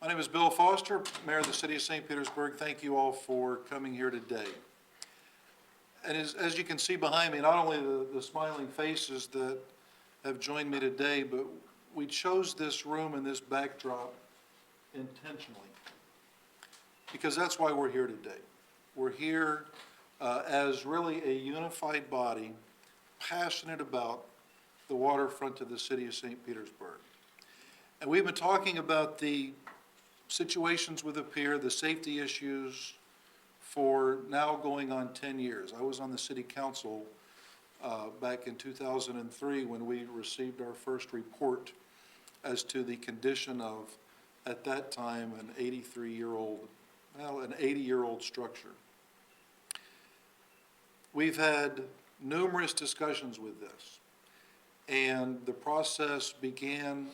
My name is Bill Foster, Mayor of the City of St. Petersburg. Thank you all for coming here today. And as you can see behind me, not only the smiling faces that have joined me today, but we chose this room and this backdrop intentionally because that's why we're here today. We're here as really a unified body, passionate about the waterfront of the City of St. Petersburg. And we've been talking about the situations with the pier, the safety issues for now going on 10 years. I was on the city council back in 2003 when we received our first report as to the condition of, at that time, an 80-year-old structure. We've had numerous discussions with this, and the process began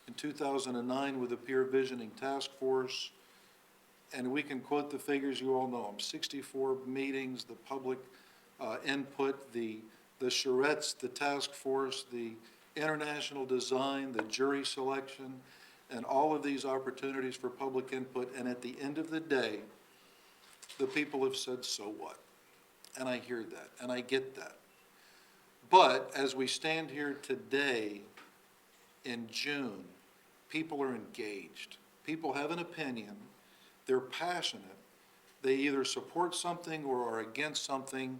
in 2009 with the Pier Visioning Task Force, and we can quote the figures, you all know them, 64 meetings, the public input, the charrettes, the task force, the international design, the jury selection, and all of these opportunities for public input, and at the end of the day, the people have said, so what? And I hear that, and I get that. But as we stand here today in June, people are engaged. People have an opinion. They're passionate. They either support something or are against something,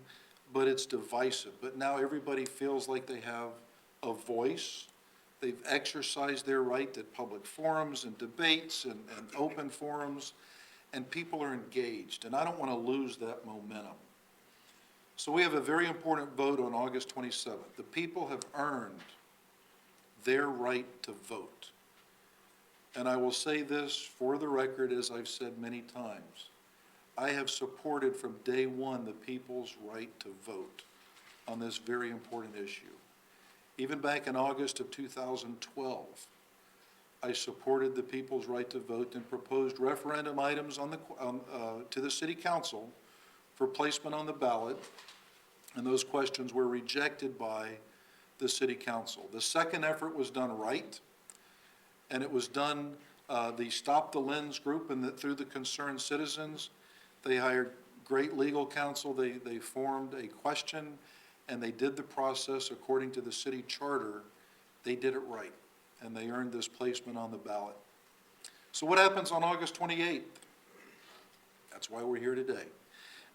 but it's divisive. But now everybody feels like they have a voice. They've exercised their right at public forums and debates and open forums, and people are engaged. And I don't want to lose that momentum. So we have a very important vote on August 27th. The people have earned their right to vote. And I will say this for the record, as I've said many times, I have supported from day one the people's right to vote on this very important issue. Even back in August of 2012, I supported the people's right to vote and proposed referendum items to the City Council for placement on the ballot, and those questions were rejected by the City Council. The second effort was done right, and it was done, the Stop the Lens group and through the concerned citizens. They hired great legal counsel. They formed a question, and they did the process according to the city charter. They did it right, and they earned this placement on the ballot. So what happens on August 28th? That's why we're here today.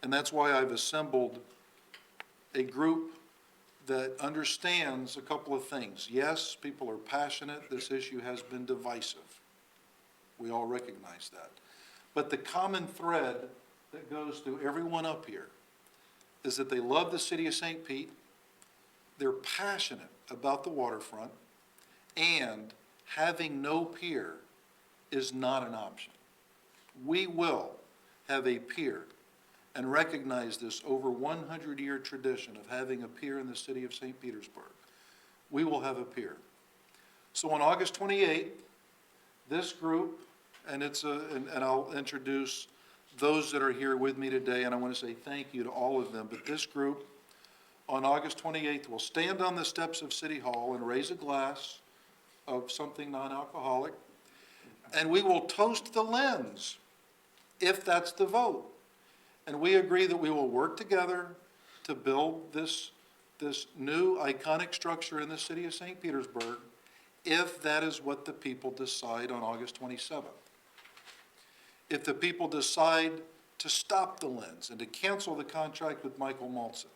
And that's why I've assembled a group that understands a couple of things. Yes, people are passionate. This issue has been divisive. We all recognize that. But the common thread that goes through everyone up here is that they love the city of St. Pete, they're passionate about the waterfront, and having no pier is not an option. We will have a pier and recognize this over 100-year tradition of having a pier in the city of St. Petersburg. We will have a pier. So on August 28th, this group, and I'll introduce those that are here with me today, and I want to say thank you to all of them, but this group on August 28th will stand on the steps of City Hall and raise a glass of something non-alcoholic, and we will toast the lens if that's the vote. And we agree that we will work together to build this new iconic structure in the city of St. Petersburg if that is what the people decide on August 27th. If the people decide to stop the lens and to cancel the contract with Michael Maltson,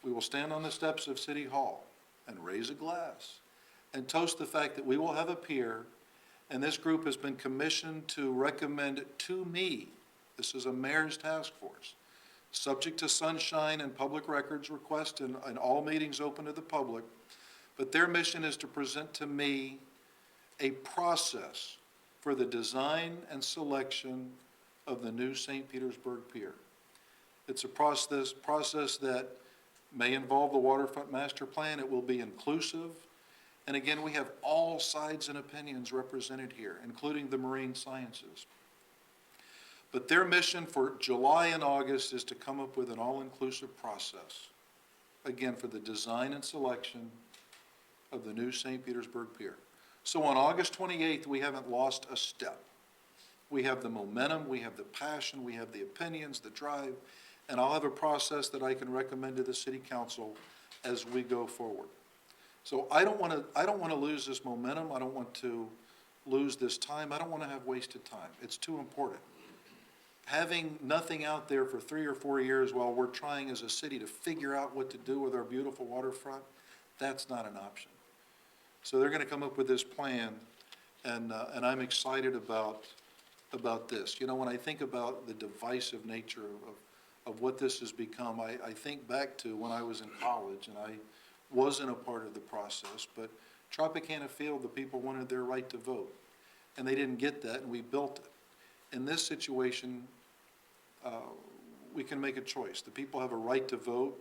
we will stand on the steps of City Hall and raise a glass and toast the fact that we will have a pier, and this group has been commissioned to recommend to me. This is a mayor's task force, subject to sunshine and public records request and all meetings open to the public. But their mission is to present to me a process for the design and selection of the new St. Petersburg Pier. It's a process that may involve the waterfront master plan. It will be inclusive. And again, we have all sides and opinions represented here, including the marine sciences. But their mission for July and August is to come up with an all-inclusive process, again, for the design and selection of the new St. Petersburg Pier. So on August 28th, we haven't lost a step. We have the momentum, we have the passion, we have the opinions, the drive, and I'll have a process that I can recommend to the city council as we go forward. So I don't want to lose this momentum. I don't want to lose this time. I don't want to have wasted time. It's too important. Having nothing out there for 3 or 4 years while we're trying as a city to figure out what to do with our beautiful waterfront, that's not an option. So they're going to come up with this plan, and I'm excited about this. You know, when I think about the divisive nature of what this has become, I think back to when I was in college, and I wasn't a part of the process, but Tropicana Field, the people wanted their right to vote, and they didn't get that, and we built it. In this situation, we can make a choice. The people have a right to vote,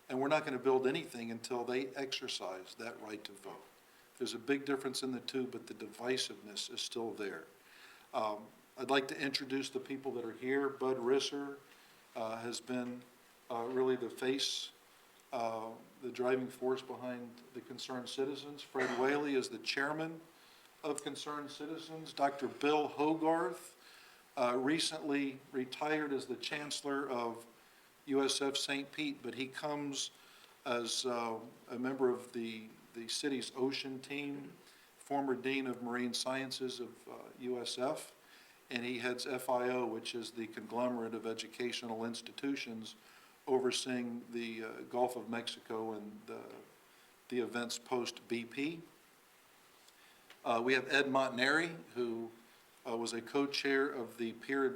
and we're not going to build anything until they exercise that right to vote. There's a big difference in the two, but the divisiveness is still there. I'd like to introduce the people that are here. Bud Risser has been really the face, the driving force behind the Concerned Citizens. Fred Whaley is the chairman of Concerned Citizens. Dr. Bill Hogarth recently retired as the chancellor of USF St. Pete, but he comes as a member of the city's ocean team, former dean of marine sciences of USF, and he heads FIO, which is the conglomerate of educational institutions overseeing the Gulf of Mexico and the events post-BP. We have Ed Montanari, who was a co-chair of the Pier,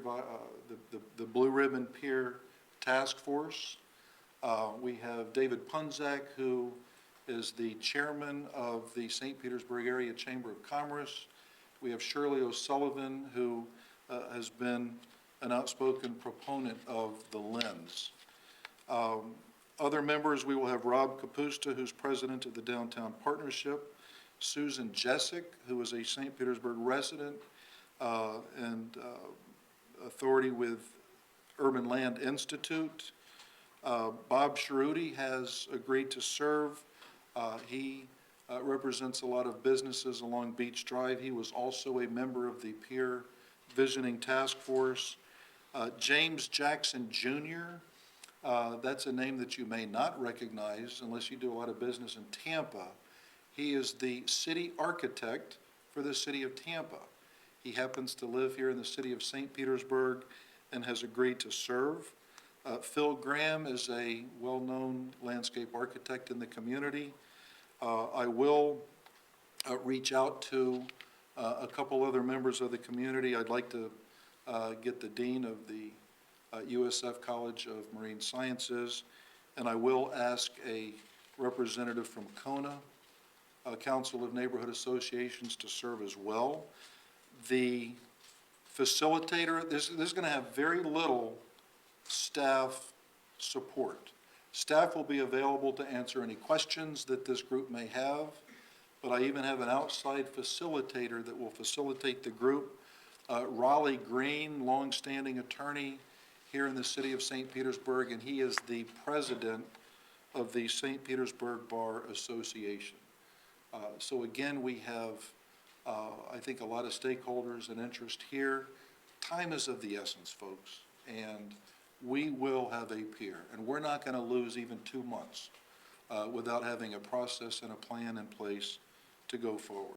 the Blue Ribbon Pier Task Force. We have David Punzak, who is the chairman of the St. Petersburg Area Chamber of Commerce. We have Shirley O'Sullivan, who has been an outspoken proponent of the lens. Other members, we will have Rob Kapusta, who's president of the Downtown Partnership, Susan Jessic, who is a St. Petersburg resident and authority with Urban Land Institute. Bob Sharuti has agreed to serve. He represents a lot of businesses along Beach Drive. He was also a member of the Pier Visioning Task Force. James Jackson Jr., that's a name that you may not recognize unless you do a lot of business in Tampa. He is the city architect for the city of Tampa. He happens to live here in the city of St. Petersburg and has agreed to serve. Phil Graham is a well-known landscape architect in the community. I will reach out to a couple other members of the community. I'd like to get the dean of the USF College of Marine Sciences, and I will ask a representative from Kona, Council of Neighborhood Associations, to serve as well. The facilitator, this is going to have very little staff support. Staff will be available to answer any questions that this group may have, but I even have an outside facilitator that will facilitate the group. Raleigh Green, longstanding attorney here in the city of St. Petersburg, and he is the president of the St. Petersburg Bar Association. So again, we have, I think, a lot of stakeholders and interest here. Time is of the essence, folks, and we will have a pier, and we're not going to lose even 2 months without having a process and a plan in place to go forward.